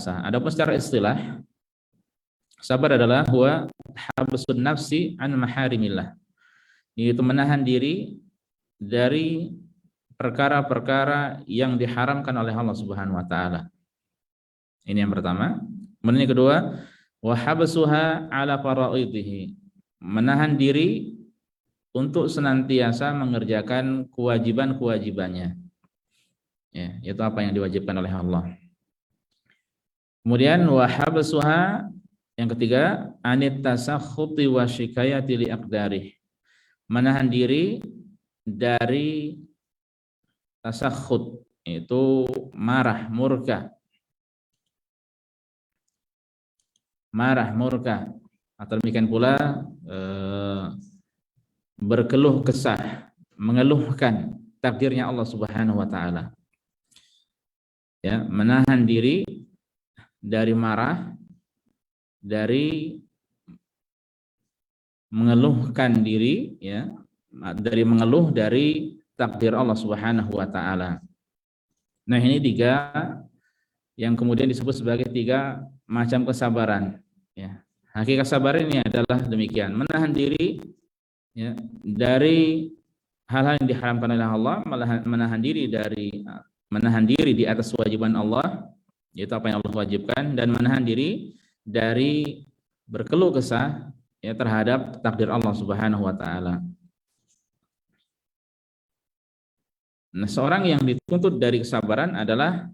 bahasa. Adapun secara istilah, sabar adalah huwa habsun nafsi an maharimillah, yaitu menahan diri dari perkara-perkara yang diharamkan oleh Allah Subhanahu wa taala. Ini yang pertama. Kemudian yang kedua, wa habsuha ala faraidhihi, menahan diri untuk senantiasa mengerjakan kewajiban-kewajibannya. Ya, itu apa yang diwajibkan oleh Allah. Kemudian wa habsuha, yang ketiga, anit tasakhuti wa syikayati li aqdarih, menahan diri dari tasakhut, itu marah, murka. Marah, murka, atau demikian pula berkeluh kesah, mengeluhkan takdirnya Allah Subhanahu wa taala. Ya, menahan diri dari marah, dari mengeluhkan diri, ya, dari mengeluh dari takdir Allah Subhanahu wa taala. Nah, ini tiga yang kemudian disebut sebagai tiga macam kesabaran, ya. Hakikat sabar ini adalah demikian, menahan diri, ya, dari hal-hal yang diharamkan oleh Allah, menahan diri di atas kewajiban Allah, yaitu apa yang Allah wajibkan, dan menahan diri dari berkeluh kesah, ya, terhadap takdir Allah Subhanahu wa taala. Nah, seorang yang dituntut dari kesabaran adalah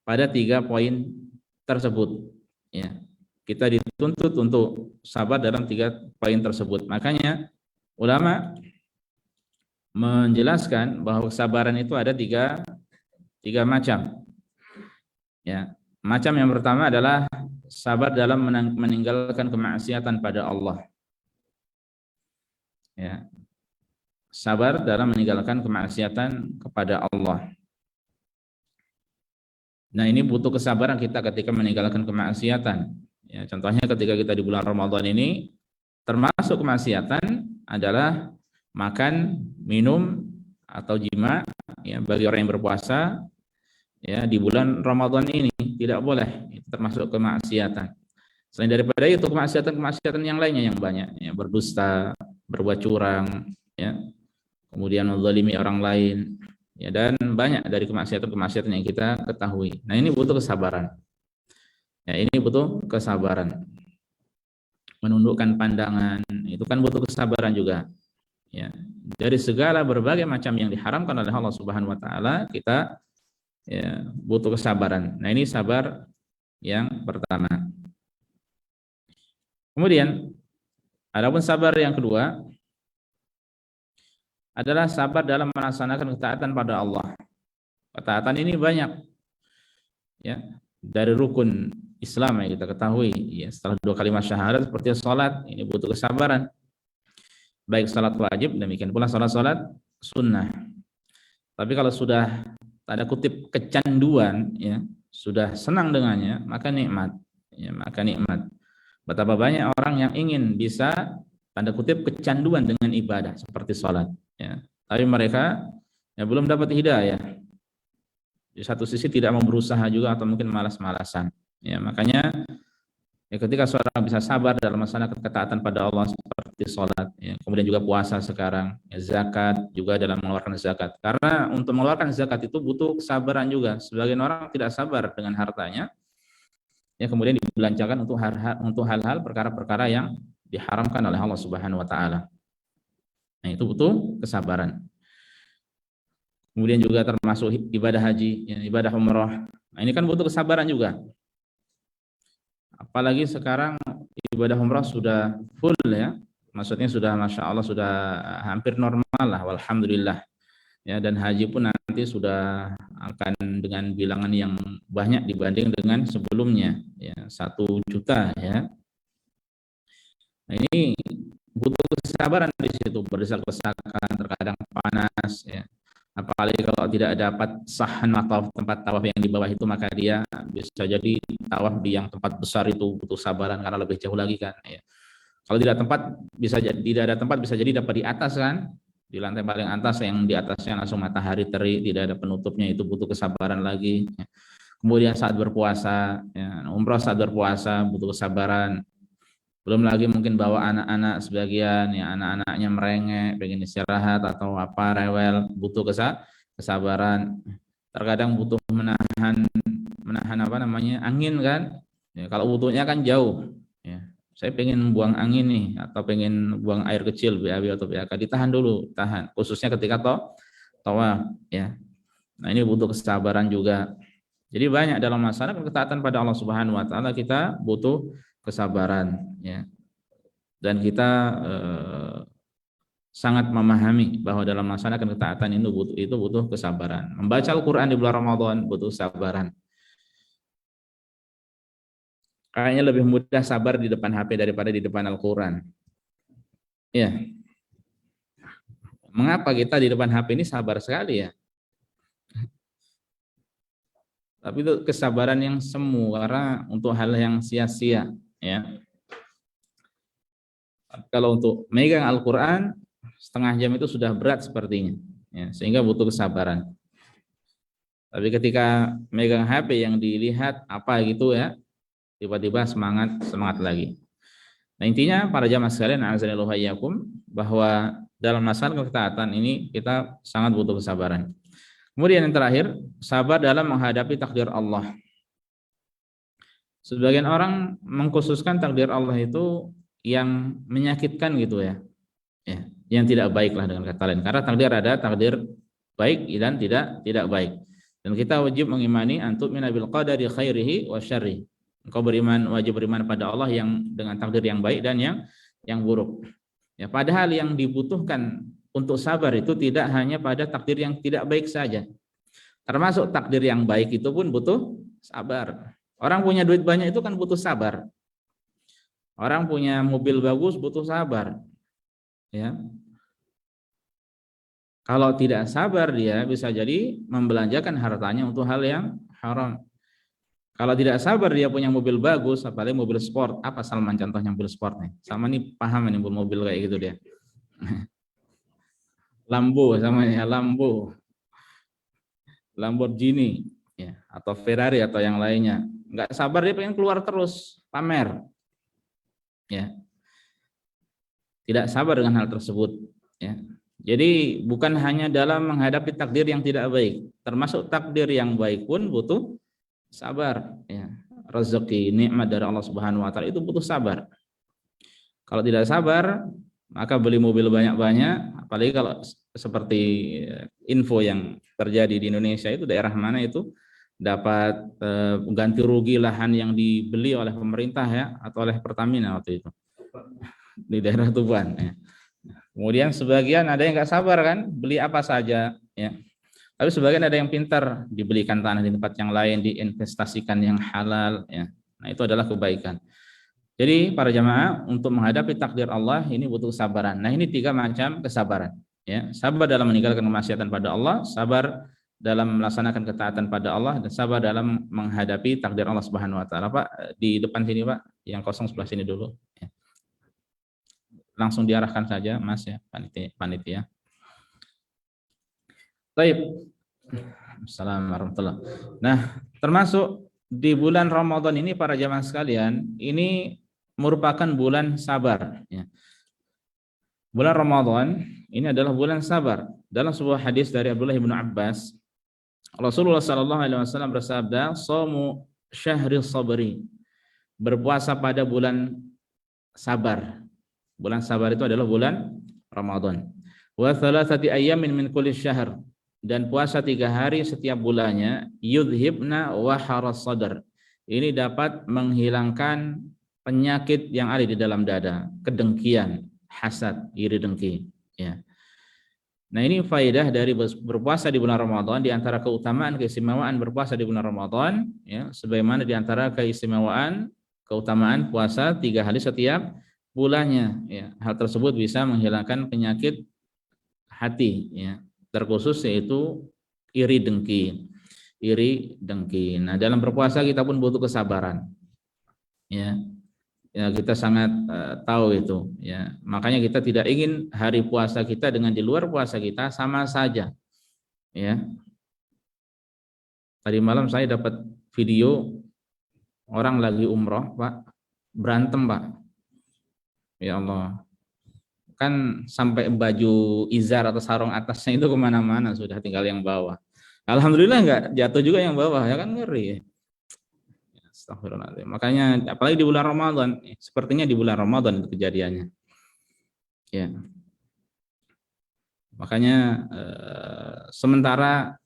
pada tiga poin tersebut, ya. Kita dituntut untuk sabar dalam tiga poin tersebut. Makanya ulama menjelaskan bahwa kesabaran itu ada tiga macam. Ya, macam yang pertama adalah sabar dalam meninggalkan kemaksiatan pada Allah. Ya, sabar dalam meninggalkan kemaksiatan kepada Allah. Nah, ini butuh kesabaran kita ketika meninggalkan kemaksiatan. Ya, contohnya ketika kita di bulan Ramadan ini, termasuk kemaksiatan adalah makan, minum, atau jima, ya, bagi orang yang berpuasa, ya, di bulan Ramadan ini tidak boleh, itu termasuk kemaksiatan. Selain daripada itu, kemaksiatan yang lainnya yang banyak, ya, berdusta, berbuat curang, ya, kemudian menzalimi orang lain, ya, dan banyak dari kemaksiatan yang kita ketahui. Nah, ini butuh kesabaran. Ya, ini butuh kesabaran. Menundukkan pandangan, itu kan butuh kesabaran juga. Ya, dari segala berbagai macam yang diharamkan oleh Allah Subhanahu wa taala, kita, ya, butuh kesabaran. Nah, ini sabar yang pertama. Kemudian adapun sabar yang kedua adalah sabar dalam melaksanakan ketaatan pada Allah. Ketaatan ini banyak, ya, dari rukun Islam yang kita ketahui, ya, setelah 2 kalimat syahadat seperti salat, ini butuh kesabaran. Baik salat wajib, demikian pula salat sunnah. Tapi kalau sudah tanda kutip kecanduan, ya, sudah senang dengannya, maka nikmat, ya, maka nikmat. Betapa banyak orang yang ingin bisa tanda kutip kecanduan dengan ibadah seperti salat, ya, tapi mereka, ya, belum dapat hidayah. Di satu sisi tidak mau berusaha juga, atau mungkin malas-malasan. Ya, makanya, ya, ketika seorang bisa sabar dalam melaksanakan ketaatan pada Allah seperti sholat, ya, kemudian juga puasa sekarang, ya, zakat juga dalam mengeluarkan zakat. Karena untuk mengeluarkan zakat itu butuh kesabaran juga. Sebagian orang tidak sabar dengan hartanya, ya, kemudian dibelanjakan untuk hal-hal perkara-perkara yang diharamkan oleh Allah Subhanahu wa taala. Nah, itu butuh kesabaran. Kemudian juga termasuk ibadah haji, ya, ibadah umrah. Nah, ini kan butuh kesabaran juga. Apalagi sekarang ibadah umrah sudah full, ya, maksudnya sudah, masya Allah, sudah hampir normal lah, walhamdulillah, ya, dan haji pun nanti sudah akan dengan bilangan yang banyak dibanding dengan sebelumnya, ya, 1 juta, ya. Nah, ini butuh kesabaran di situ, berdesak-desakan, terkadang panas, ya. Apalagi kalau tidak dapat sahan atau tempat tawaf yang di bawah itu, maka dia bisa jadi tawaf di yang tempat besar itu butuh sabaran karena lebih jauh lagi kan, ya. Kalau tidak ada tempat bisa jadi dapat di atas kan, di lantai paling atas yang di atasnya langsung matahari terik, tidak ada penutupnya, itu butuh kesabaran lagi, ya. Kemudian saat berpuasa, ya, umroh saat berpuasa butuh kesabaran. Belum lagi mungkin bawa anak-anak sebagian, ya anak-anaknya merengek, pengen istirahat atau apa rewel, butuh kesabaran. Terkadang butuh menahan menahan apa namanya angin kan. Ya, kalau butuhnya kan jauh. Ya, saya pengen buang angin nih atau pengen buang air kecil BAB atau BAK, ditahan dulu, tahan. Khususnya ketika tawaf, ya. Nah ini butuh kesabaran juga. Jadi banyak dalam masalah ketaatan pada Allah Subhanahu Wa Taala kita butuh kesabaran, ya. Dan kita sangat memahami bahwa dalam melaksanakan ketaatan itu butuh kesabaran. Membaca Al-Quran di bulan Ramadan butuh kesabaran. Kayaknya lebih mudah sabar di depan HP daripada di depan Al-Quran. Ya, mengapa kita di depan HP ini sabar sekali ya? Tapi itu kesabaran yang semu karena untuk hal yang sia-sia. Ya, kalau untuk megang Al-Quran setengah jam itu sudah berat sepertinya. Ya, sehingga butuh kesabaran. Tapi ketika megang HP yang dilihat apa gitu ya, tiba-tiba semangat lagi. Nah intinya para jamaah sekalian, a'azanillahu wa iyyakum, bahwa dalam masalah ketaatan ini kita sangat butuh kesabaran. Kemudian yang terakhir, sabar dalam menghadapi takdir Allah. Sebagian orang mengkhususkan takdir Allah itu yang menyakitkan gitu ya, yang tidak baiklah dengan kata lain. Karena takdir ada takdir baik dan tidak baik. Dan kita wajib mengimani antum minabil qadari khairihi wa syarrihi. Engkau wajib beriman pada Allah yang dengan takdir yang baik dan yang buruk. Ya, padahal yang dibutuhkan untuk sabar itu tidak hanya pada takdir yang tidak baik saja. Termasuk takdir yang baik itu pun butuh sabar. Orang punya duit banyak itu kan butuh sabar. Orang punya mobil bagus butuh sabar. Ya. Kalau tidak sabar dia bisa jadi membelanjakan hartanya untuk hal yang haram. Kalau tidak sabar dia punya mobil bagus, apalagi mobil sport. Apa Salman contohnya mobil sport nih? Salman ini paham ini mobil kayak gitu dia. Lambo sama ya, Lamborghini ya, atau Ferrari atau yang lainnya. Enggak sabar dia pengen keluar terus, pamer. Ya. Tidak sabar dengan hal tersebut, ya. Jadi bukan hanya dalam menghadapi takdir yang tidak baik, termasuk takdir yang baik pun butuh sabar, ya. Rezeki nikmat dari Allah Subhanahu wa taala itu butuh sabar. Kalau tidak sabar, maka beli mobil banyak-banyak, apalagi kalau seperti info yang terjadi di Indonesia itu daerah mana itu dapat ganti rugi lahan yang dibeli oleh pemerintah ya atau oleh Pertamina waktu itu di daerah Tuban ya. Kemudian sebagian ada yang nggak sabar kan, beli apa saja ya. Tapi sebagian ada yang pintar, dibelikan tanah di tempat yang lain, diinvestasikan yang halal ya. Nah, itu adalah kebaikan. Jadi para jamaah untuk menghadapi takdir Allah ini butuh kesabaran. Nah, ini 3 macam kesabaran ya. Sabar dalam meninggalkan kemaksiatan pada Allah, sabar dalam melaksanakan ketaatan pada Allah, dan sabar dalam menghadapi takdir Allah Subhanahu wa taala. Pak, di depan sini, Pak, yang kosong sebelah sini dulu ya. Langsung diarahkan saja Mas ya, panitia. Baik. Assalamualaikum warahmatullahi wabarakatuh. Nah, termasuk di bulan Ramadan ini para jamaah sekalian, ini merupakan bulan sabar ya. Bulan Ramadan ini adalah bulan sabar. Dalam sebuah hadis dari Abdullah bin Abbas, Rasulullah sallallahu alaihi wasallam bersabda, "Shamu syahril sabri." Berpuasa pada bulan sabar. Bulan sabar itu adalah bulan Ramadan. Wa thalathati ayyamin min kulli syahr, dan puasa 3 hari setiap bulannya, yudhibna waharas sadr. Ini dapat menghilangkan penyakit yang ada di dalam dada, kedengkian, hasad, iri dengki ya. Nah, ini faedah dari berpuasa di bulan Ramadan, di antara keutamaan keistimewaan berpuasa di bulan Ramadan ya, sebagaimana di antara keutamaan puasa 3 hari setiap bulannya ya. Hal tersebut bisa menghilangkan penyakit hati ya, terkhusus yaitu iri dengki. Nah, dalam berpuasa kita pun butuh kesabaran ya. Ya, kita sangat tahu itu ya. Makanya kita tidak ingin hari puasa kita dengan di luar puasa kita sama saja ya. Tadi malam saya dapat video orang lagi umroh, Pak, berantem, Pak. Ya Allah. Kan sampai baju izar atau sarung atasnya itu kemana-mana, sudah tinggal yang bawah. Alhamdulillah nggak jatuh juga yang bawah, ya kan, ngeri. Astagfirullahaladzim. Makanya apalagi di bulan Ramadan, sepertinya di bulan Ramadan itu kejadiannya. Ya. Makanya sementara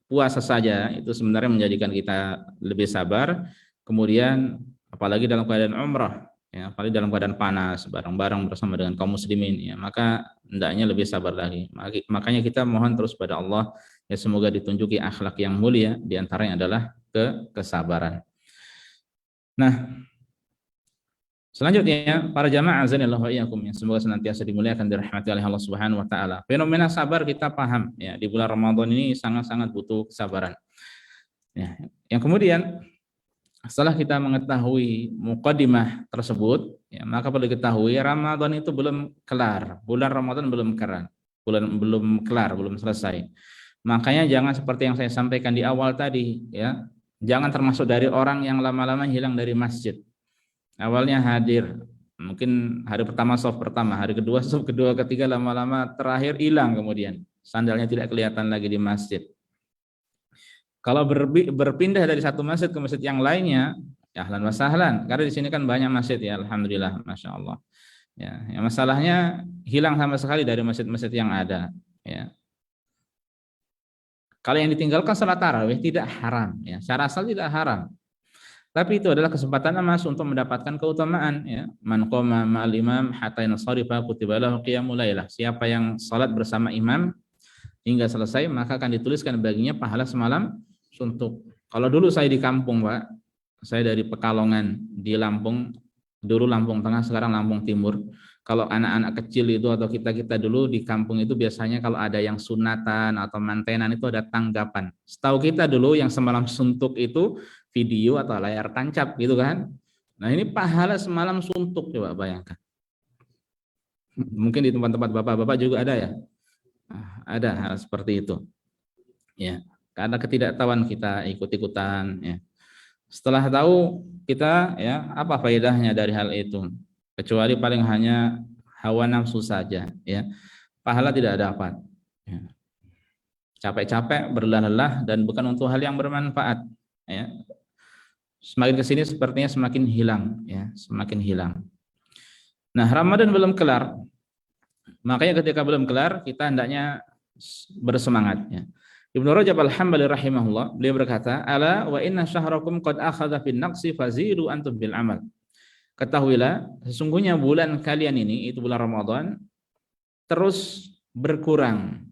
puasa saja itu sebenarnya menjadikan kita lebih sabar. Kemudian apalagi dalam keadaan umrah, ya, apalagi dalam keadaan panas bareng-bareng bersama dengan kaum muslimin, ya, maka hendaknya lebih sabar lagi. Makanya kita mohon terus pada Allah, ya, semoga ditunjuki akhlak yang mulia, diantaranya adalah kesabaran. Nah, selanjutnya para jamaah azanillahu wa iyyakum, yang semoga senantiasa dimuliakan dirahmati oleh Allah Subhanahu wa taala. Fenomena sabar kita paham, ya, di bulan Ramadan ini sangat-sangat butuh kesabaran. Ya, yang kemudian setelah kita mengetahui muqaddimah tersebut, ya, maka perlu diketahui Ramadan itu belum kelar. Bulan Ramadan belum kelar. Belum selesai. Makanya jangan seperti yang saya sampaikan di awal tadi, ya. Jangan termasuk dari orang yang lama-lama hilang dari masjid. Awalnya hadir, mungkin hari pertama shaf pertama, hari kedua shaf kedua, ketiga, lama-lama terakhir hilang, kemudian sandalnya tidak kelihatan lagi di masjid. Kalau berpindah dari satu masjid ke masjid yang lainnya, ya ahlan wa sahlan. Karena di sini kan banyak masjid, ya, alhamdulillah, masya Allah. Ya, masalahnya hilang sama sekali dari masjid-masjid yang ada. Ya. Kalau yang ditinggalkan salat tarawih tidak haram, ya, secara asal tidak haram. Tapi itu adalah kesempatan emas untuk mendapatkan keutamaan, ya. Man qama ma'al imam hatta yansarifa kutiba lahu qiyamul lailah. Siapa yang salat bersama imam hingga selesai, maka akan dituliskan baginya pahala semalam suntuk. Kalau dulu saya di kampung, Pak, saya dari Pekalongan di Lampung, dulu Lampung Tengah, sekarang Lampung Timur. Kalau anak-anak kecil itu atau kita dulu di kampung itu biasanya kalau ada yang sunatan atau mantenan itu ada tanggapan. Setahu kita dulu yang semalam suntuk itu video atau layar tancap gitu kan. Nah, ini pahala semalam suntuk, coba bayangkan. Mungkin di tempat-tempat bapak-bapak juga ada, ya. Ada hal seperti itu, ya, karena ketidaktahuan kita ikut-ikutan, ya. Setelah tahu kita, ya, apa faedahnya dari hal itu, kecuali paling hanya hawa nafsu saja, ya, pahala tidak dapat, ya. Capek-capek, berlelah-lelah, dan bukan untuk hal yang bermanfaat, ya. Semakin kesini sepertinya semakin hilang, ya, semakin hilang. Nah, Ramadan belum kelar. Makanya ketika belum kelar, kita hendaknya bersemangat, ya. Ibnu Rajab Al-Hambali rahimahullah, beliau berkata, ala wa inna syahrakum qad akhadha bin naqsi fazidu antum bil amal. Ketahuilah, sesungguhnya bulan kalian ini, itu bulan Ramadan, terus berkurang.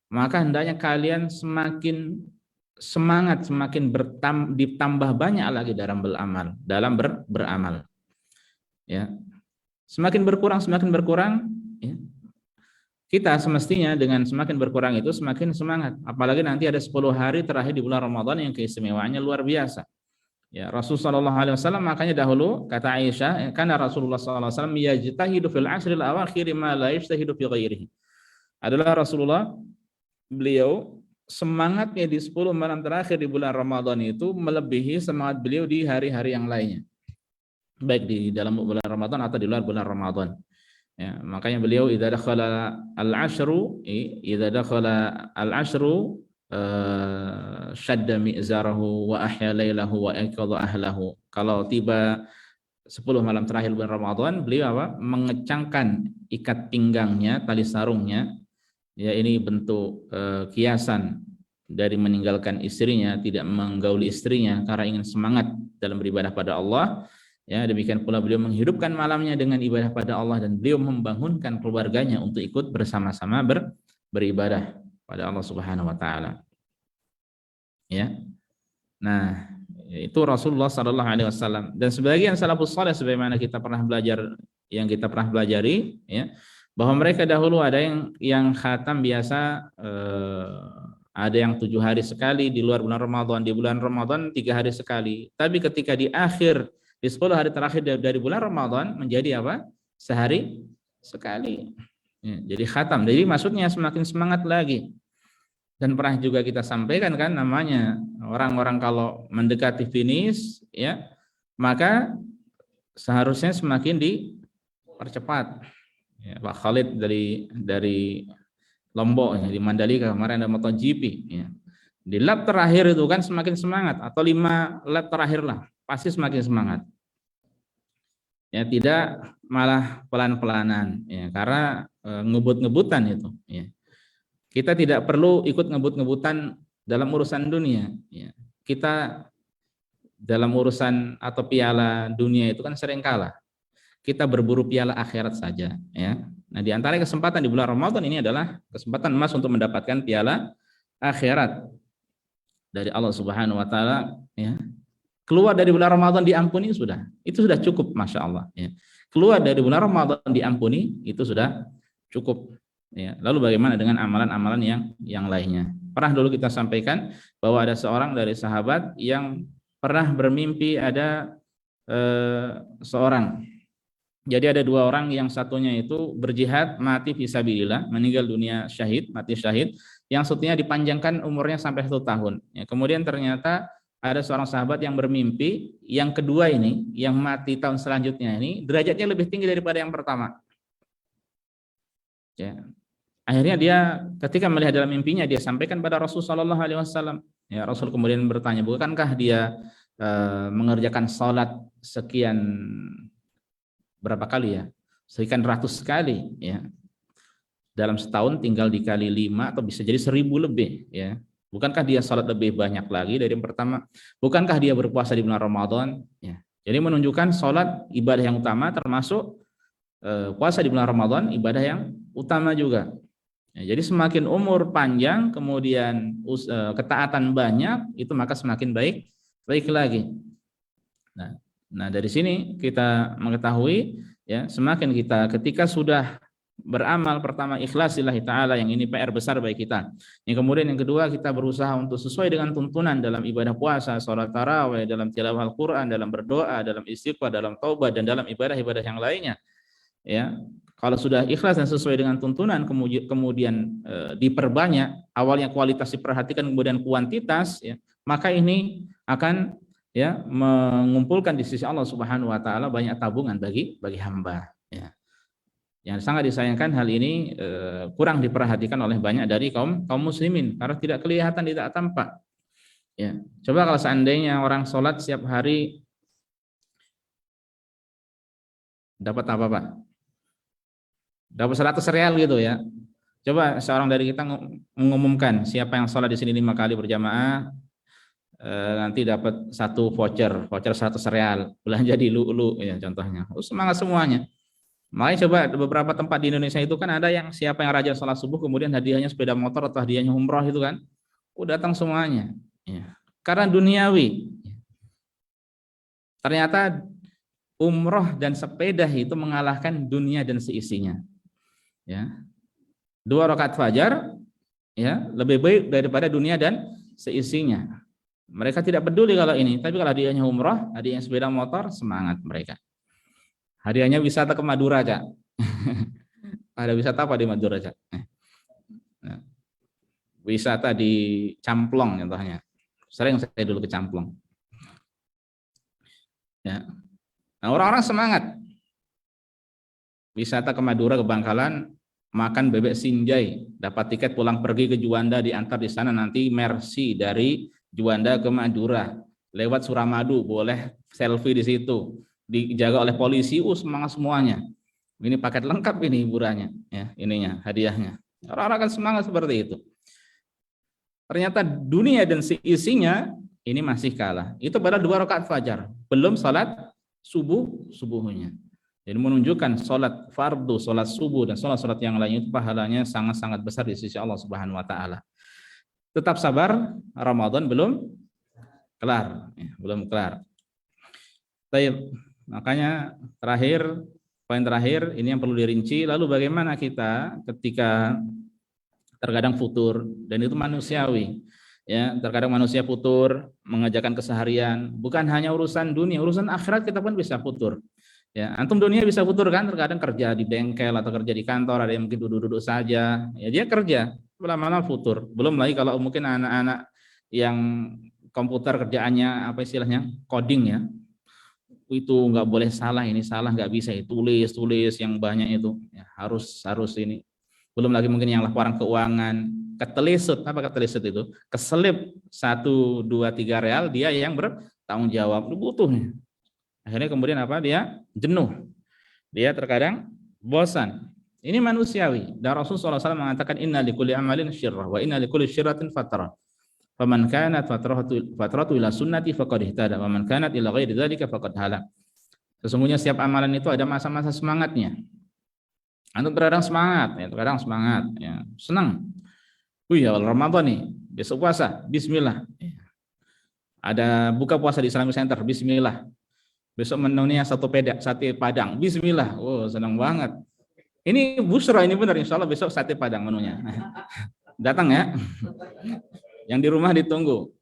Maka hendaknya kalian semakin semangat, semakin ditambah banyak lagi dalam beramal. Ya. Semakin berkurang, ya. Kita semestinya dengan semakin berkurang itu semakin semangat. Apalagi nanti ada 10 hari terakhir di bulan Ramadan yang keistimewaannya luar biasa. Ya, Rasulullah SAW makanya dahulu kata Aisyah, karena Rasulullah SAW yajtahidu fil ashril awakhir ma la yajtahidu fi ghairihi. Adalah Rasulullah, beliau semangatnya di 10 malam terakhir di bulan Ramadan itu melebihi semangat beliau di hari-hari yang lainnya. Baik di dalam bulan Ramadan atau di luar bulan Ramadan. Ya, makanya beliau idza dakhala al-ashru syadda mi'zarahu wa ahya lailahu wa aqadha ahlahu. Kalau tiba 10 malam terakhir bulan Ramadan, beliau apa? Mengecangkan ikat pinggangnya, tali sarungnya. Ya, ini bentuk kiasan dari meninggalkan istrinya, tidak menggauli istrinya karena ingin semangat dalam beribadah pada Allah. Ya, demikian pula beliau menghidupkan malamnya dengan ibadah pada Allah, dan beliau membangunkan keluarganya untuk ikut bersama-sama beribadah pada Allah Subhanahu wa taala. Ya. Nah, itu Rasulullah sallallahu alaihi wasallam, dan sebagian salafus saleh sebagaimana kita pernah pelajari, ya, bahwa mereka dahulu ada yang khatam biasa, ada yang 7 hari sekali di luar bulan Ramadan, di bulan Ramadan 3 hari sekali. Tapi ketika di 10 hari terakhir dari bulan Ramadan menjadi apa? Sehari sekali. Ya, jadi khatam. Jadi maksudnya semakin semangat lagi. Dan pernah juga kita sampaikan kan, namanya orang-orang kalau mendekati finish ya, maka seharusnya semakin dipercepat. Ya, Pak Khalid dari Lombok ya, di Mandalika kemarin ada MotoGP ya. Di lap terakhir itu kan semakin semangat, atau 5 lap terakhir lah pasti semakin semangat. Ya, tidak malah pelan-pelanan ya, karena ngebut-ngebutan itu ya. Kita tidak perlu ikut ngebut-ngebutan dalam urusan dunia ya. Kita dalam urusan atau piala dunia itu kan sering kalah. Kita berburu piala akhirat saja ya. Nah, di antara kesempatan di bulan Ramadan ini adalah kesempatan emas untuk mendapatkan piala akhirat dari Allah Subhanahu wa taala ya. Keluar dari bulan Ramadan diampuni sudah. Itu sudah cukup, Masya Allah ya. Keluar dari bulan Ramadan diampuni itu sudah cukup ya. Lalu bagaimana dengan amalan-amalan yang lainnya? Pernah dulu kita sampaikan bahwa ada seorang dari sahabat yang pernah bermimpi ada seorang. Jadi ada 2 orang, yang satunya itu berjihad mati fisabilillah, meninggal dunia syahid, mati syahid, yang satunya dipanjangkan umurnya sampai 1 tahun. Ya, kemudian ternyata ada seorang sahabat yang bermimpi, yang kedua ini, yang mati tahun selanjutnya ini, derajatnya lebih tinggi daripada yang pertama. Ya. Akhirnya dia ketika melihat dalam mimpinya, dia sampaikan pada Rasul Shallallahu Alaihi Wasallam. Ya, Rasul kemudian bertanya, bukankah dia mengerjakan sholat sekian berapa kali ya? Sekian ratus kali ya. Dalam setahun tinggal dikali 5 atau bisa jadi 1000 lebih ya. Bukankah dia sholat lebih banyak lagi dari yang pertama? Bukankah dia berpuasa di bulan Ramadan? Ya. Jadi menunjukkan sholat ibadah yang utama, termasuk puasa di bulan Ramadan ibadah yang utama juga. Ya, jadi semakin umur panjang, kemudian ketaatan banyak, itu maka semakin baik lagi. Nah, dari sini kita mengetahui ya, semakin kita ketika sudah beramal, pertama ikhlas lillahi ta'ala, yang ini PR besar bagi kita. Yang kemudian yang kedua, kita berusaha untuk sesuai dengan tuntunan dalam ibadah puasa, sholat tarawih, dalam tilawah Al-Quran, dalam berdoa, dalam istighfar, dalam taubat, dan dalam ibadah-ibadah yang lainnya. Ya, kalau sudah ikhlas dan sesuai dengan tuntunan, kemudian diperbanyak, awalnya kualitas diperhatikan, kemudian kuantitas, ya, maka ini akan ya mengumpulkan di sisi Allah Subhanahu wa taala banyak tabungan bagi hamba ya. Yang sangat disayangkan hal ini kurang diperhatikan oleh banyak dari kaum muslimin karena tidak kelihatan, tidak tampak ya. Coba kalau seandainya orang sholat setiap hari dapat apa, Pak? Dapat 100 real gitu ya. Coba seorang dari kita mengumumkan siapa yang sholat di sini 5 kali berjamaah, nanti dapat 1 voucher 100 real, belanja di Lu'lu ya contohnya. Semangat semuanya. Makanya coba beberapa tempat di Indonesia itu kan ada yang siapa yang rajin sholat subuh kemudian hadiahnya sepeda motor atau hadiahnya umroh itu kan. Datang semuanya. Ya. Karena duniawi. Ternyata umroh dan sepeda itu mengalahkan dunia dan seisinya. Ya. 2 rakaat fajar ya lebih baik daripada dunia dan seisinya. Mereka tidak peduli kalau ini, tapi kalau hadiahnya umroh, hadiahnya sepeda motor, semangat mereka. Hadiahnya wisata ke Madura, Cak. Ada wisata apa di Madura, Cak? Nah, wisata di Camplong contohnya. Sering saya dulu ke Camplong. Ya. Nah, orang-orang semangat. Wisata ke Madura, ke Bangkalan, makan bebek sinjai, dapat tiket pulang pergi ke Juanda, diantar di sana nanti Mercy dari Juanda ke Madura, lewat Suramadu, boleh selfie di situ, dijaga oleh polisi, semangat semuanya. Ini paket lengkap ini hiburannya, ya, ininya, hadiahnya. Orang-orang akan semangat seperti itu. Ternyata dunia dan seisinya ini masih kalah. Itu pada 2 rakaat fajar, belum salat subuhnya. Jadi menunjukkan salat fardu, salat subuh dan salat-salat yang lain itu pahalanya sangat-sangat besar di sisi Allah Subhanahu wa taala. Tetap sabar, Ramadan belum kelar, ya, belum kelar. Baik, makanya poin terakhir ini yang perlu dirinci. Lalu bagaimana kita ketika terkadang futur, dan itu manusiawi. Ya, terkadang manusia futur mengerjakan keseharian, bukan hanya urusan dunia, urusan akhirat kita pun bisa futur. Ya, antum dunia bisa futur kan, terkadang kerja di bengkel atau kerja di kantor, ada yang mungkin duduk-duduk saja, ya dia kerja. lama-lama futur. Belum lagi kalau mungkin anak-anak yang komputer kerjaannya apa istilahnya coding ya, itu nggak boleh salah, ini salah nggak bisa, tulis yang banyak itu ya, harus ini. Belum lagi mungkin yang laporan keuangan ketelisut, apa ketelisut itu, keselip 1, 2, 3 real, dia yang bertanggung jawab, itu butuhnya. Akhirnya kemudian apa, dia jenuh, dia terkadang bosan. Ini manusiawi. Dan Rasulullah SAW mengatakan inna likulli amalin syirrah wa inna likulli syirratin fatrah. Faman kanat fatratu ila sunnati faqad ihtada wa man kanat ila ghairi dzalika faqad halak. Sesungguhnya setiap amalan itu ada masa-masa semangatnya. Antum terkadang semangat, ya, terkadang semangat, ya, senang. Ya Ramadan nih, besok puasa, bismillah. Ada buka puasa di Islamic Center, bismillah. Besok menunya sate padang, bismillah. Oh, senang banget. Ini busra, ini benar, insya Allah besok sate padang menunya. Datang ya. Yang di rumah ditunggu.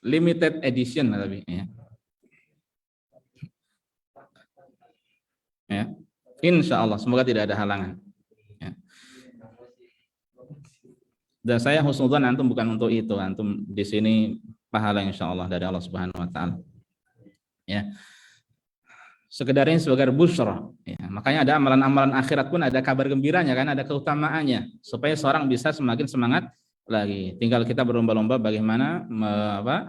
Limited edition tapi ya. Ya. Insya Allah, semoga tidak ada halangan. Ya. Dan saya husnudzan antum bukan untuk itu, antum di sini pahala insya Allah dari Allah Subhanahu Wa Taala. Ya. Sekedar ini sebagai busra. Ya. Makanya ada amalan-amalan akhirat pun ada kabar gembiranya kan, ada keutamaannya supaya seorang bisa semakin semangat lagi. Tinggal kita berlomba-lomba bagaimana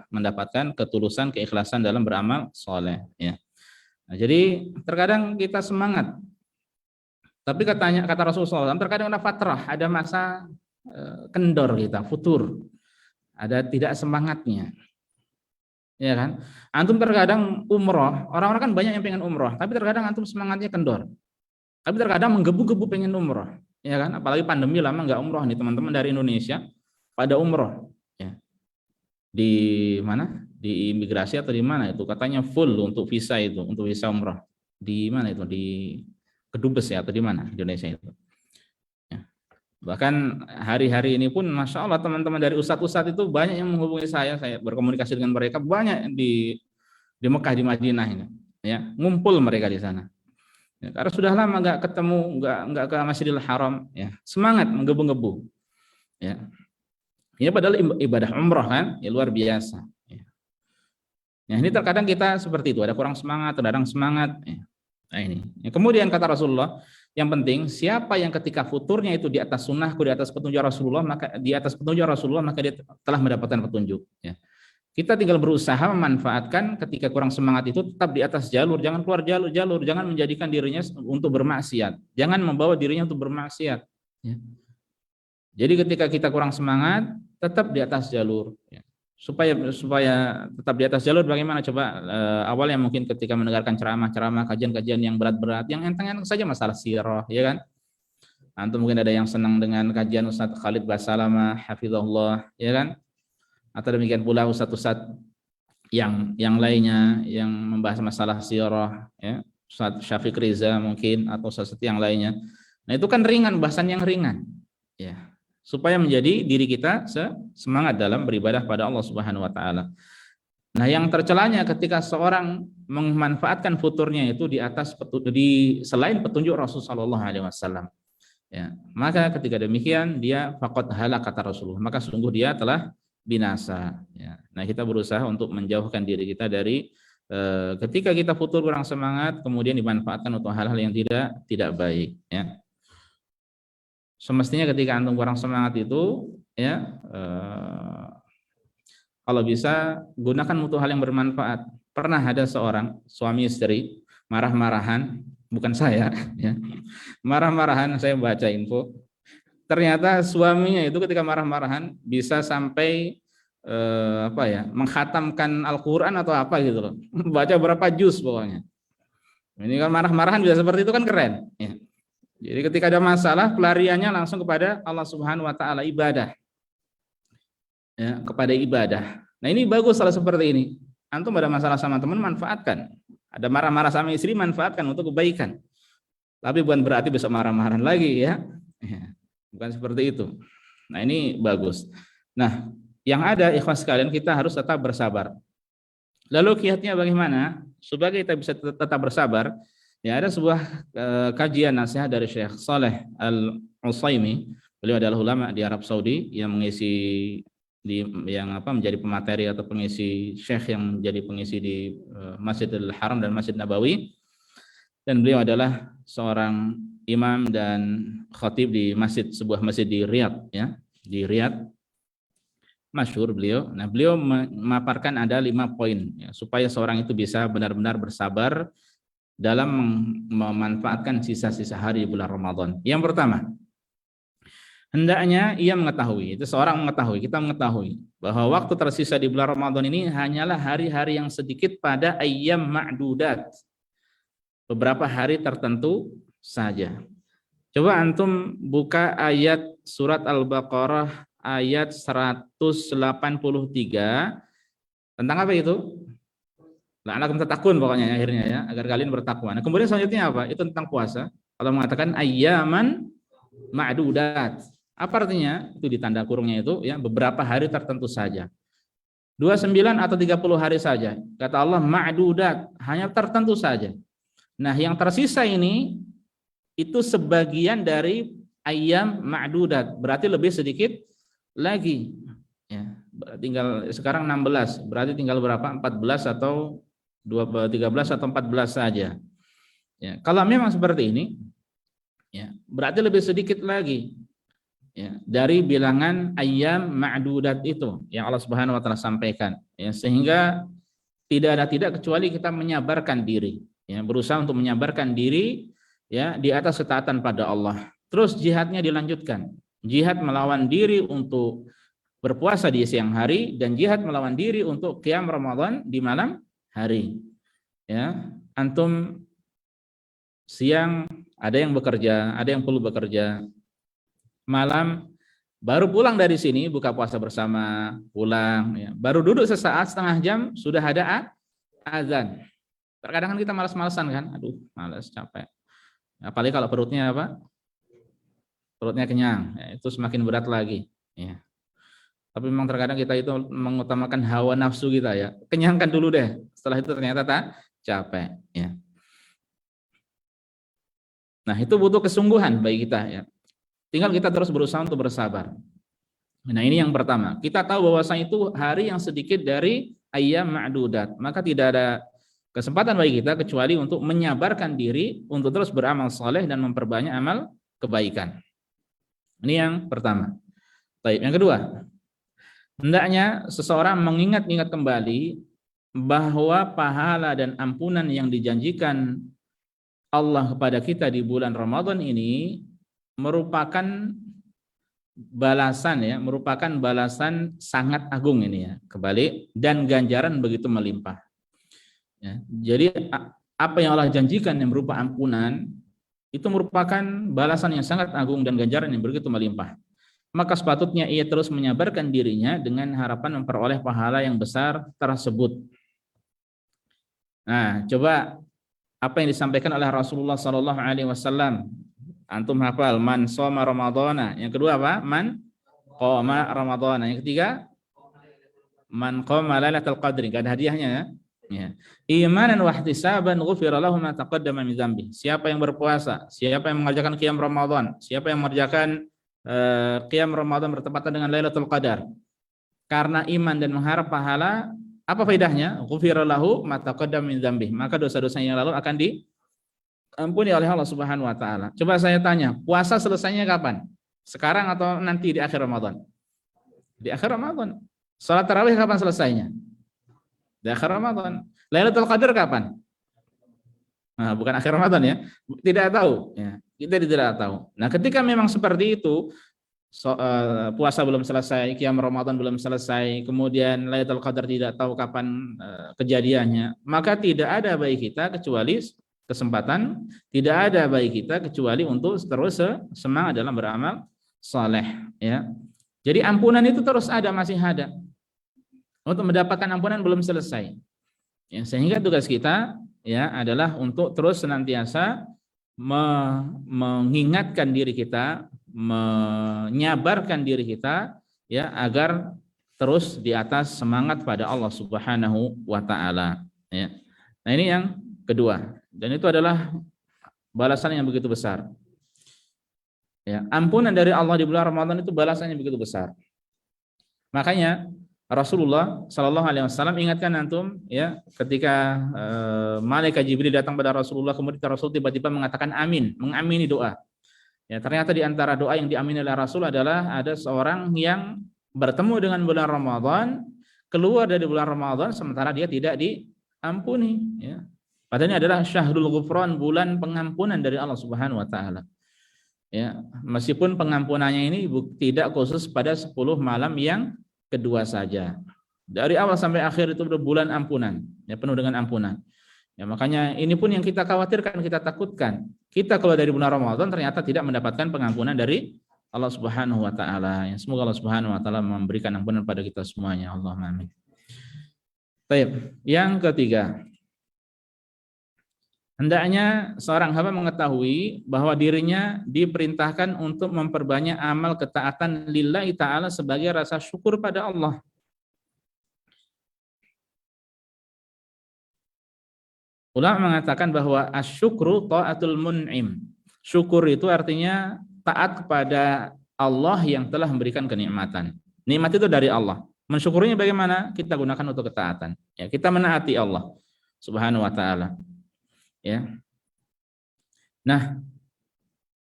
mendapatkan ketulusan, keikhlasan dalam beramal soleh. Ya. Nah, jadi terkadang kita semangat. Tapi kata Rasulullah SAW, terkadang ada fatrah, ada masa kendor kita, futur, ada tidak semangatnya, ya kan? Antum terkadang umroh, orang-orang kan banyak yang pengen umroh, tapi terkadang antum semangatnya kendor, tapi terkadang menggebu-gebu pengen umroh, ya kan? Apalagi pandemi lama nggak umroh nih teman-teman dari Indonesia pada umroh, ya. Di mana? Di imigrasi atau di mana itu? Katanya full untuk visa itu, untuk visa umroh. Di mana itu? Di Kedubes ya atau di mana Indonesia itu. Ya. Bahkan hari-hari ini pun Masya Allah teman-teman dari ustadz-ustadz itu banyak yang menghubungi saya berkomunikasi dengan mereka banyak di Mekah, di Madinah ini, ya ngumpul mereka di sana. Ya, karena sudah lama nggak ketemu, nggak ke Masjidil Haram, ya semangat menggebu-gebu, ya. Ini padahal ibadah umroh kan, ya luar biasa. Ya. Nah ini terkadang kita seperti itu, ada kurang semangat, terkadang semangat. Ya. Nah ini. Kemudian kata Rasulullah, yang penting siapa yang ketika futurnya itu di atas sunnahku, di atas petunjuk Rasulullah, maka di atas petunjuk Rasulullah maka dia telah mendapatkan petunjuk. Ya. Kita tinggal berusaha memanfaatkan ketika kurang semangat itu tetap di atas jalur, jangan keluar jalur, jangan menjadikan dirinya untuk bermaksiat, jangan membawa dirinya untuk bermaksiat. Ya. Jadi ketika kita kurang semangat, tetap di atas jalur. Ya. Supaya tetap di atas jalur bagaimana coba awalnya mungkin ketika mendengarkan ceramah-ceramah, kajian-kajian yang berat-berat, yang enteng-enteng saja masalah sirah, ya kan? Antum mungkin ada yang senang dengan kajian Ustadz Khalid Basalamah, hafizahullah, ya kan? Atau demikian pula ustadz-ustadz yang lainnya yang membahas masalah sirah, ya, Ustadz Syafiq Riza mungkin atau ustadz yang lainnya. Nah itu kan ringan, bahasan yang ringan, ya. Supaya menjadi diri kita semangat dalam beribadah pada Allah Subhanahu wa taala. Nah, yang tercelanya ketika seorang memanfaatkan futurnya itu di atas selain petunjuk Rasul sallallahu alaihi wasallam. Ya, maka ketika demikian dia faqad halak kata Rasulullah, maka sungguh dia telah binasa, ya. Nah, kita berusaha untuk menjauhkan diri kita dari ketika kita futur kurang semangat kemudian dimanfaatkan untuk hal-hal yang tidak baik, ya. Semestinya ketika antum kurang semangat itu, ya kalau bisa gunakan untuk hal yang bermanfaat. Pernah ada seorang suami istri marah-marahan, bukan saya, ya, marah-marahan. Saya baca info, ternyata suaminya itu ketika marah-marahan bisa sampai mengkhatamkan Al-Quran atau apa gitu loh, baca berapa juz pokoknya. Ini kan marah-marahan bisa seperti itu kan keren, ya. Jadi ketika ada masalah, pelariannya langsung kepada Allah Subhanahu wa taala, ibadah. Ya, kepada ibadah. Nah, ini bagus salah seperti ini. Antum ada masalah sama teman, manfaatkan. Ada marah-marah sama istri, manfaatkan untuk kebaikan. Tapi bukan berarti besok marah-marahan lagi, ya. Bukan seperti itu. Nah, ini bagus. Nah, yang ada ikhwan sekalian, kita harus tetap bersabar. Lalu kiatnya bagaimana? Supaya kita bisa tetap bersabar. Ya, ada sebuah kajian nasihat dari Syekh Saleh Al-Utsaimin Beliau adalah ulama di Arab Saudi yang mengisi menjadi pemateri atau pengisi syekh yang menjadi pengisi di Masjidil Haram dan Masjid Nabawi, dan beliau adalah seorang imam dan khatib di sebuah masjid di Riyadh, ya, di Riyadh, masyhur beliau. Nah, beliau memaparkan ada 5 poin, ya, supaya seorang itu bisa benar-benar bersabar dalam memanfaatkan sisa-sisa hari di bulan Ramadan. Yang pertama, hendaknya ia mengetahui, itu seorang mengetahui, kita mengetahui bahwa waktu tersisa di bulan Ramadan ini hanyalah hari-hari yang sedikit pada ayyam ma'dudat, beberapa hari tertentu saja. Coba antum buka ayat surat Al-Baqarah ayat 183, tentang apa itu? La'allakum tattaqun, pokoknya akhirnya, ya, agar kalian bertakwa. Nah, kemudian selanjutnya apa? Itu tentang puasa. Allah mengatakan ayyaman ma'dudat. Apa artinya? Itu di tanda kurungnya itu, ya, beberapa hari tertentu saja. 29 atau 30 hari saja. Kata Allah ma'dudat, hanya tertentu saja. Nah, yang tersisa ini itu sebagian dari ayyam ma'dudat, berarti lebih sedikit lagi, ya. Tinggal sekarang 16, berarti tinggal berapa? 14 atau 13 atau 14 saja. Ya, kalau memang seperti ini, ya, berarti lebih sedikit lagi, ya, dari bilangan ayyam ma'dudat itu yang Allah Subhanahu wa taala sampaikan, ya, sehingga tidak kecuali kita menyabarkan diri, ya, berusaha untuk menyabarkan diri, ya, di atas ketaatan pada Allah. Terus jihadnya dilanjutkan. Jihad melawan diri untuk berpuasa di siang hari, dan jihad melawan diri untuk qiyam Ramadan di malam hari. Ya, antum siang ada yang bekerja, ada yang perlu bekerja. Malam baru pulang dari sini, buka puasa bersama, pulang, ya. Baru duduk sesaat, setengah jam sudah ada azan. Terkadang kan kita malas-malasan kan, aduh, malas, capek. Apalagi kalau perutnya apa? Perutnya kenyang, ya, itu semakin berat lagi, ya. Tapi memang terkadang kita itu mengutamakan hawa nafsu kita, ya. Kenyangkan dulu deh. Setelah itu ternyata tak capek, ya. Nah, itu butuh kesungguhan bagi kita, ya. Tinggal kita terus berusaha untuk bersabar. Nah, ini yang pertama. Kita tahu bahwasanya itu hari yang sedikit dari ayyam ma'dudat. Maka tidak ada kesempatan bagi kita kecuali untuk menyabarkan diri untuk terus beramal saleh dan memperbanyak amal kebaikan. Ini yang pertama. Baik, yang kedua, hendaknya seseorang mengingat-ingat kembali bahwa pahala dan ampunan yang dijanjikan Allah kepada kita di bulan Ramadan ini merupakan balasan, ya, merupakan balasan sangat agung ini, ya, kembali, dan ganjaran begitu melimpah. Ya, jadi apa yang Allah janjikan yang berupa ampunan itu merupakan balasan yang sangat agung dan ganjaran yang begitu melimpah. Maka sepatutnya ia terus menyabarkan dirinya dengan harapan memperoleh pahala yang besar tersebut. Nah, coba apa yang disampaikan oleh Rasulullah SAW. Antum hafal, man shoma ramadhana. Yang kedua apa? Man qama ramadhana. Yang ketiga, man qama lailatul qadri. Enggak ada hadiahnya, ya. Ya. Imanan wa ihtisaban ghufira lahu ma taqaddama min dzambi. Siapa yang berpuasa, siapa yang mengerjakan qiyam Ramadan, siapa yang mengerjakan qiyam Ramadan bertepatan dengan Lailatul Qadar karena iman dan mengharap pahala, apa faedahnya? Ghufira lahu ma taqaddama min dzambi. Maka dosa-dosa yang lalu akan diampuni oleh Allah Subhanahu wa taala. Coba saya tanya, puasa selesainya kapan? Sekarang atau nanti di akhir Ramadan? Di akhir Ramadan. Salat tarawih kapan selesainya? Di akhir Ramadan. Lailatul Qadar kapan? Nah, bukan akhir Ramadan, ya. Tidak tahu, ya. Kita tidak tahu. Nah, ketika memang seperti itu, puasa belum selesai, qiyam Ramadan belum selesai, kemudian Lailatul Qadar tidak tahu kapan kejadiannya, maka tidak ada bagi kita kecuali kesempatan, tidak ada bagi kita kecuali untuk terus semangat dalam beramal saleh, ya. Jadi ampunan itu terus ada, masih ada. Untuk mendapatkan ampunan belum selesai, ya, sehingga tugas kita, ya, adalah untuk terus senantiasa mengingatkan diri kita, menyabarkan diri kita, ya, agar terus di atas semangat pada Allah Subhanahu wa taala, ya. Nah, ini yang kedua, dan itu adalah balasan yang begitu besar. Ya, ampunan dari Allah di bulan Ramadan itu balasannya begitu besar. Makanya Rasulullah Shallallahu Alaihi Wasallam ingatkan antum ya ketika malaikat Jibril datang pada Rasulullah, kemudian Rasul tiba-tiba mengatakan amin, mengamini doa. Ya, ternyata di antara doa yang diamini oleh Rasul adalah ada seorang yang bertemu dengan bulan Ramadan, keluar dari bulan Ramadan sementara dia tidak diampuni. Ya. Padahal ini adalah syahrul ghufran, bulan pengampunan dari Allah Subhanahu Wa Taala. Ya, meskipun pengampunannya ini tidak khusus pada 10 malam yang kedua saja. Dari awal sampai akhir itu bulan ampunan, ya penuh dengan ampunan. Ya, makanya ini pun yang kita khawatirkan, kita takutkan. Kita kalau dari bulan Ramadan ternyata tidak mendapatkan pengampunan dari Allah Subhanahu wa taala. Ya, semoga Allah Subhanahu wa taala memberikan ampunan pada kita semuanya. Allahumma amin. Baik, yang ketiga. Hendaknya seorang hamba mengetahui bahwa dirinya diperintahkan untuk memperbanyak amal ketaatan lillahi ta'ala sebagai rasa syukur pada Allah. Ulama mengatakan bahwa asyukru ta'atul mun'im. Syukur itu artinya taat kepada Allah yang telah memberikan kenikmatan. Nikmat itu dari Allah. Mensyukurinya bagaimana? Kita gunakan untuk ketaatan. Ya, kita menaati Allah Subhanahu wa taala. Ya. Nah,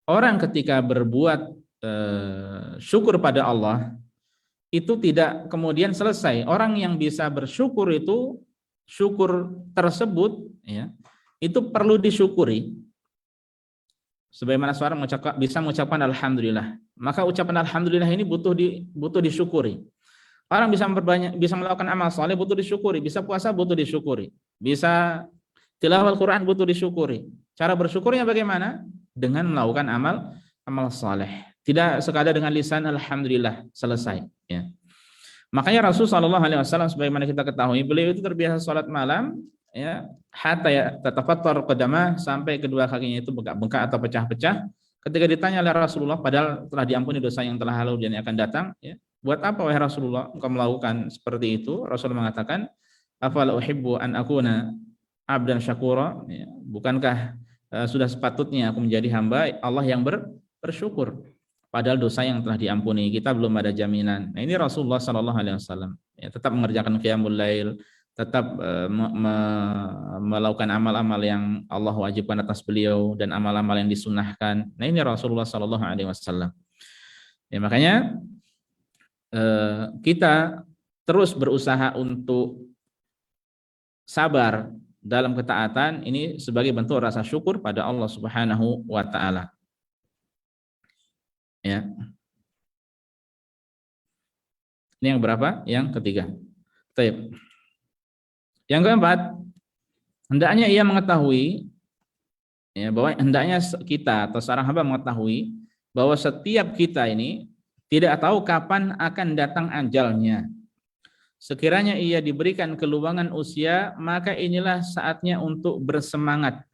orang ketika berbuat syukur pada Allah itu tidak kemudian selesai. Orang yang bisa bersyukur itu syukur tersebut ya, itu perlu disyukuri. Sebagaimana seorang bisa mengucapkan alhamdulillah, maka ucapan alhamdulillah ini butuh disyukuri. Orang bisa melakukan amal saleh butuh disyukuri, bisa puasa butuh disyukuri, bisa tilawah Al-Quran butuh disyukuri. Cara bersyukurnya bagaimana? Dengan melakukan amal saleh. Tidak sekadar dengan lisan alhamdulillah selesai. Ya. Makanya Rasulullah SAW sebagaimana kita ketahui, beliau itu terbiasa sholat malam, ya, hatta ya tatafattar qadamah, sampai kedua kakinya itu bengkak atau pecah-pecah. Ketika ditanya oleh Rasulullah, padahal telah diampuni dosa yang telah lalu dan yang akan datang, ya, buat apa wahai Rasulullah engkau melakukan seperti itu? Rasulullah mengatakan, afala uhibbu an akuna abdan syakura, ya, bukankah sudah sepatutnya aku menjadi hamba Allah yang bersyukur, padahal dosa yang telah diampuni, kita belum ada jaminan. Nah, ini Rasulullah Shallallahu Alaihi Wasallam ya, tetap mengerjakan qiyamul lail, tetap melakukan amal-amal yang Allah wajibkan atas beliau dan amal-amal yang disunahkan. Nah, ini Rasulullah Shallallahu Alaihi Wasallam. Ya, makanya kita terus berusaha untuk sabar dalam ketaatan ini sebagai bentuk rasa syukur pada Allah Subhanahu wa taala. Ya. Ini yang berapa? Yang ketiga. Baik. Yang keempat, hendaknya ia mengetahui ya, bahwa hendaknya kita atau seorang hamba mengetahui bahwa setiap kita ini tidak tahu kapan akan datang ajalnya. Sekiranya ia diberikan keluangan usia, maka inilah saatnya untuk bersemangat.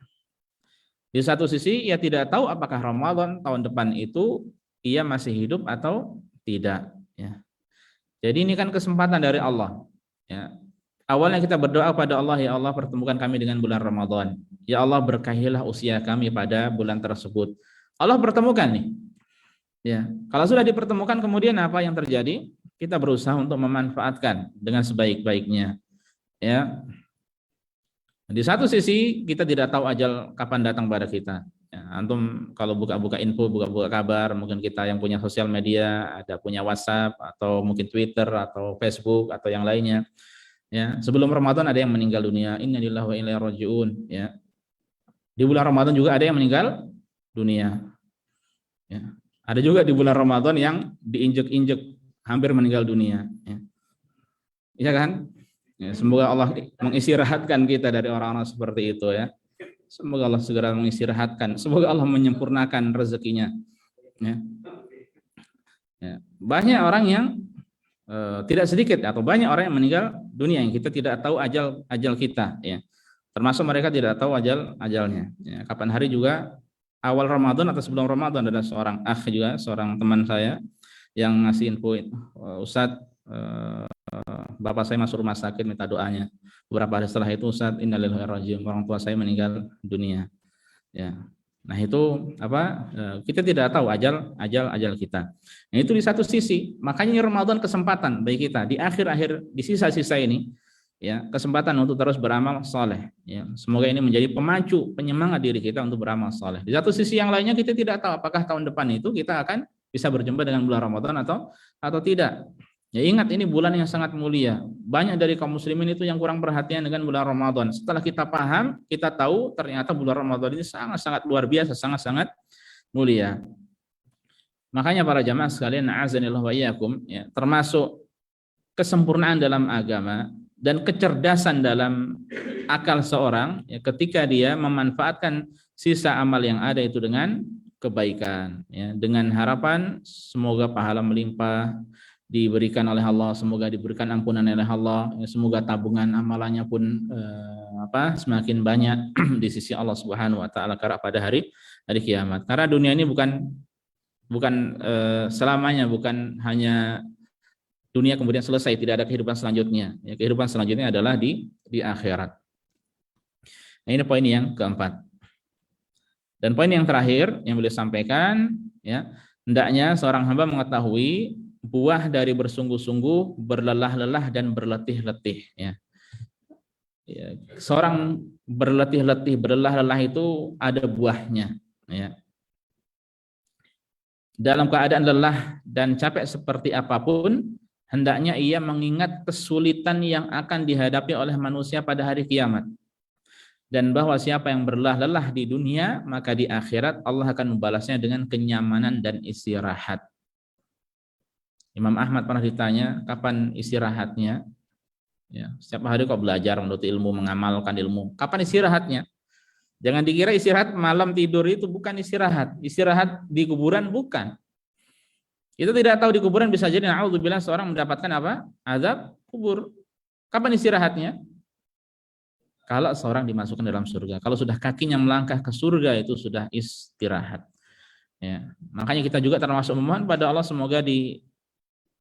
Di satu sisi, ia tidak tahu apakah Ramadan tahun depan itu ia masih hidup atau tidak. Ya. Jadi ini kan kesempatan dari Allah. Ya. Awalnya kita berdoa pada Allah, ya Allah pertemukan kami dengan bulan Ramadan. Ya Allah berkahilah usia kami pada bulan tersebut. Allah pertemukan nih. Ya. Kalau sudah dipertemukan, kemudian apa yang terjadi? Kita berusaha untuk memanfaatkan dengan sebaik-baiknya. Ya. Di satu sisi kita tidak tahu ajal kapan datang pada kita. Ya, antum kalau buka-buka info, buka-buka kabar, mungkin kita yang punya sosial media, ada punya WhatsApp atau mungkin Twitter atau Facebook atau yang lainnya. Ya, sebelum Ramadan ada yang meninggal dunia. Innalillahi wa inna ilaihi raji'un. Ya. Di bulan Ramadan juga ada yang meninggal dunia. Ya. Ada juga di bulan Ramadan yang diinjek-injek hampir meninggal dunia. Ya. Iya kan? Ya, semoga Allah mengistirahatkan kita dari orang-orang seperti itu ya. Semoga Allah segera mengistirahatkan. Semoga Allah menyempurnakan rezekinya. Ya. Ya. Banyak orang yang tidak sedikit atau banyak orang yang meninggal dunia yang kita tidak tahu ajal kita. Ya. Termasuk mereka tidak tahu ajalnya. Ya. Kapan hari juga awal Ramadan atau sebelum Ramadan ada seorang akh juga, seorang teman saya yang ngasih info, Ustadz, bapak saya masuk rumah sakit minta doanya. Beberapa hari setelah itu, Ustadz, innalillahi wa inna ilaihi raji'un, orang tua saya meninggal dunia. Ya. Nah itu apa? Kita tidak tahu ajal kita. Nah itu di satu sisi, makanya ini Ramadan kesempatan bagi kita di akhir-akhir di sisa-sisa ini, ya kesempatan untuk terus beramal soleh. Ya, semoga ini menjadi pemacu penyemangat diri kita untuk beramal soleh. Di satu sisi yang lainnya kita tidak tahu apakah tahun depan itu kita akan bisa berjumpa dengan bulan Ramadan atau tidak. Ya ingat ini bulan yang sangat mulia. Banyak dari kaum muslimin itu yang kurang perhatian dengan bulan Ramadan. Setelah kita paham, kita tahu ternyata bulan Ramadan ini sangat-sangat luar biasa, sangat-sangat mulia. Makanya para jamaah sekalian, a'azanillah wa iyyakum, ya, termasuk kesempurnaan dalam agama dan kecerdasan dalam akal seorang, ya, ketika dia memanfaatkan sisa amal yang ada itu dengan kebaikan, ya, dengan harapan semoga pahala melimpah diberikan oleh Allah, semoga diberikan ampunan oleh Allah, semoga tabungan amalannya pun semakin banyak di sisi Allah Subhanahu wa taala pada hari kiamat. Karena dunia ini bukan selamanya, bukan hanya dunia kemudian selesai, tidak ada kehidupan selanjutnya. Ya, kehidupan selanjutnya adalah di akhirat. Nah, ini poin yang keempat. Dan poin yang terakhir yang boleh sampaikan, ya, hendaknya seorang hamba mengetahui buah dari bersungguh-sungguh, berlelah-lelah dan berletih-letih, ya. Ya, seorang berletih-letih, berlelah-lelah itu ada buahnya, ya. Dalam keadaan lelah dan capek seperti apapun, hendaknya ia mengingat kesulitan yang akan dihadapi oleh manusia pada hari kiamat. Dan bahwa siapa yang berlelah-lelah di dunia, maka di akhirat Allah akan membalasnya dengan kenyamanan dan istirahat. Imam Ahmad pernah ditanya, kapan istirahatnya? Ya, setiap hari kok belajar, menuntut ilmu, mengamalkan ilmu. Kapan istirahatnya? Jangan dikira istirahat malam tidur itu bukan istirahat. Istirahat di kuburan bukan. Kita tidak tahu di kuburan bisa jadi na'udzubillah seorang mendapatkan apa? Azab kubur. Kapan istirahatnya? Kalau seorang dimasukkan dalam surga. Kalau sudah kakinya melangkah ke surga itu sudah istirahat. Ya, makanya kita juga termasuk memohon pada Allah semoga di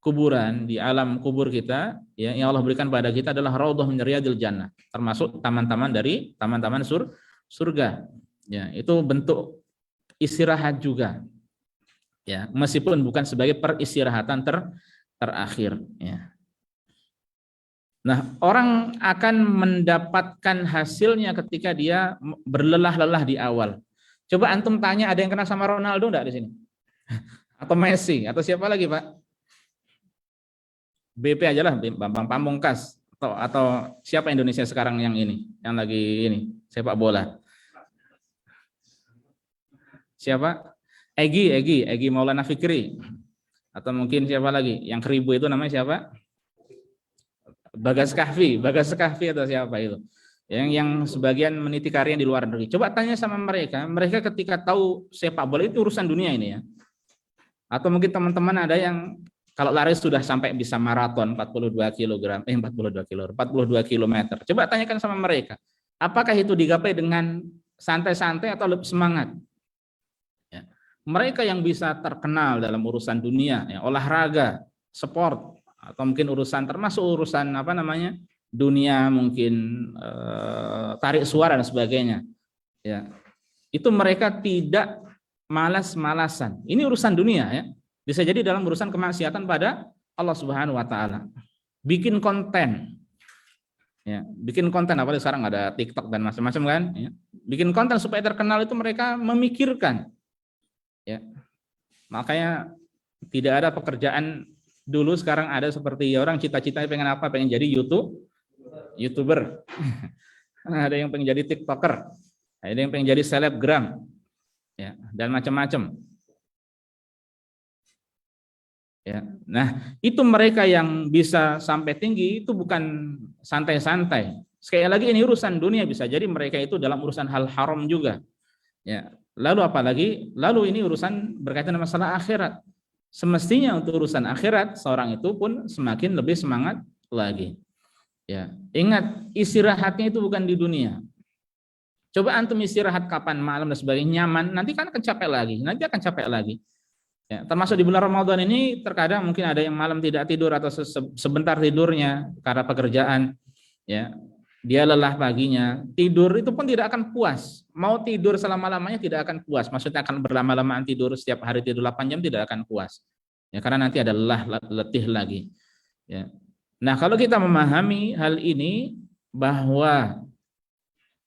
kuburan, di alam kubur kita, ya, yang Allah berikan pada kita adalah raudhah min riyadil jannah, termasuk taman-taman dari taman-taman surga. Ya, itu bentuk istirahat juga. Ya, meskipun bukan sebagai peristirahatan terakhir, ya. Nah, orang akan mendapatkan hasilnya ketika dia berlelah-lelah di awal. Coba antum tanya, ada yang kenal sama Ronaldo enggak di sini? Atau Messi atau siapa lagi, Pak? BP aja lah, Bambang Pamungkas atau siapa Indonesia sekarang yang lagi sepak bola? Siapa? Egy Maulana Fikri, atau mungkin siapa lagi? Yang keribu itu namanya siapa? Bagas Kahfi atau siapa itu? Yang sebagian meniti karir di luar negeri. Coba tanya sama mereka ketika tahu sepak bola itu urusan dunia ini, ya. Atau mungkin teman-teman ada yang kalau lari sudah sampai bisa maraton 42 kilometer. Coba tanyakan sama mereka, apakah itu digapai dengan santai-santai atau lebih semangat? Ya. Mereka yang bisa terkenal dalam urusan dunia, ya, olahraga, sport, atau mungkin termasuk urusan dunia, mungkin tarik suara dan sebagainya. Ya. Itu mereka tidak malas-malasan. Ini urusan dunia, ya. Bisa jadi dalam urusan kemaksiatan pada Allah Subhanahu wa taala. Bikin konten. Ya, bikin konten, apalagi sekarang ada TikTok dan macam-macam kan, ya. Bikin konten supaya terkenal itu mereka memikirkan. Ya. Makanya tidak ada pekerjaan dulu, sekarang ada seperti orang cita-citanya pengen apa? Pengen jadi YouTuber. Ada yang pengen jadi TikToker. Ada yang pengen jadi selebgram. Ya, dan macam-macam. Ya, nah itu mereka yang bisa sampai tinggi itu bukan santai-santai. Sekali lagi ini urusan dunia, bisa jadi mereka itu dalam urusan hal haram juga. Ya, lalu ini urusan berkaitan dengan masalah akhirat. Semestinya untuk urusan akhirat seorang itu pun semakin lebih semangat lagi. Ya, ingat istirahatnya itu bukan di dunia. Coba antum istirahat kapan, malam dan sebagainya, nyaman, nanti kan akan capek lagi. Ya, termasuk di bulan Ramadan ini terkadang mungkin ada yang malam tidak tidur atau sebentar tidurnya karena pekerjaan, ya. dia lelah paginya, tidur itu pun tidak akan puas. Mau tidur selama-lamanya tidak akan puas. Maksudnya akan berlama-lamaan tidur, setiap hari tidur 8 jam tidak akan puas. Ya, karena nanti ada lelah, letih lagi. Ya. Nah, kalau kita memahami hal ini, bahwa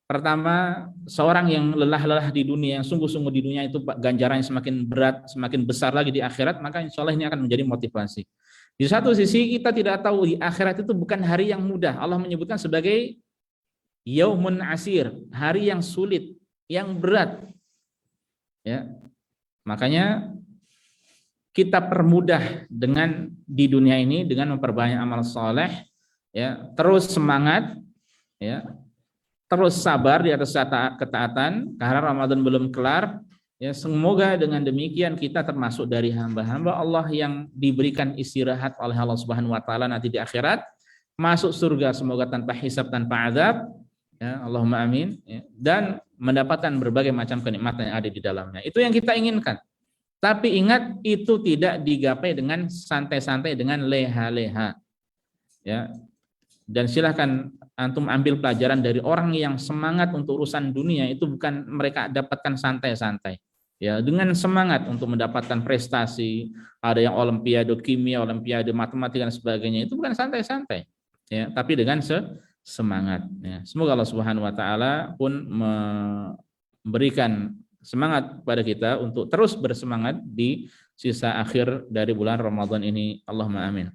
pertama, seorang yang lelah-lelah di dunia, yang sungguh-sungguh di dunia itu ganjarannya semakin berat, semakin besar lagi di akhirat, maka insya Allah ini akan menjadi motivasi. Di satu sisi kita tidak tahu di akhirat itu bukan hari yang mudah. Allah menyebutkan sebagai yaumun asir, hari yang sulit, yang berat. Ya. Makanya kita permudah dengan di dunia ini dengan memperbanyak amal soleh, ya, terus semangat, ya, terus sabar di atas ketaatan karena Ramadan belum kelar. Ya, semoga dengan demikian kita termasuk dari hamba-hamba Allah yang diberikan istirahat oleh Allah Subhanahu wa taala nanti di akhirat, masuk surga semoga tanpa hisab, tanpa azab. Ya, Allahumma amin. Ya, dan mendapatkan berbagai macam kenikmatan yang ada di dalamnya. Itu yang kita inginkan. Tapi ingat, itu tidak digapai dengan santai-santai, dengan leha-leha. Ya. Dan silahkan antum ambil pelajaran dari orang yang semangat untuk urusan dunia, itu bukan mereka dapatkan santai-santai. Ya, dengan semangat untuk mendapatkan prestasi, ada yang olimpiade kimia, olimpiade matematika dan sebagainya, itu bukan santai-santai. Ya, tapi dengan semangat. Ya. Semoga Allah Subhanahu wa taala pun memberikan semangat pada kita untuk terus bersemangat di sisa akhir dari bulan Ramadan ini. Allahumma amin.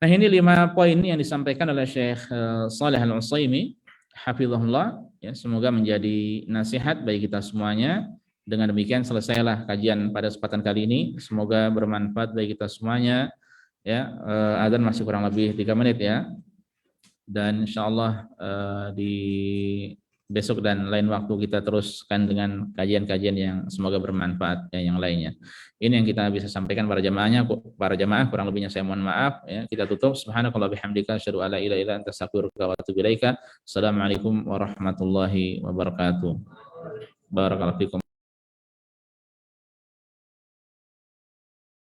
Nah, ini 5 poin yang disampaikan oleh Syekh Shalih Al-Utsaimin hafizahullah, ya, semoga menjadi nasihat bagi kita semuanya. Dengan demikian selesailah kajian pada kesempatan kali ini. Semoga bermanfaat bagi kita semuanya. Ya, adzan masih kurang lebih 3 menit ya. Dan insyaallah di besok dan lain waktu kita teruskan dengan kajian-kajian yang semoga bermanfaat ya, yang lainnya. Ini yang kita bisa sampaikan para jamaah, kurang lebihnya saya mohon maaf ya. Kita tutup. Subhanakallah bihamdika asyhadu alla ilaha illa anta astaghfiruka wa atubu ilaika. Assalamualaikum warahmatullahi wabarakatuh. Barakallahu fikum.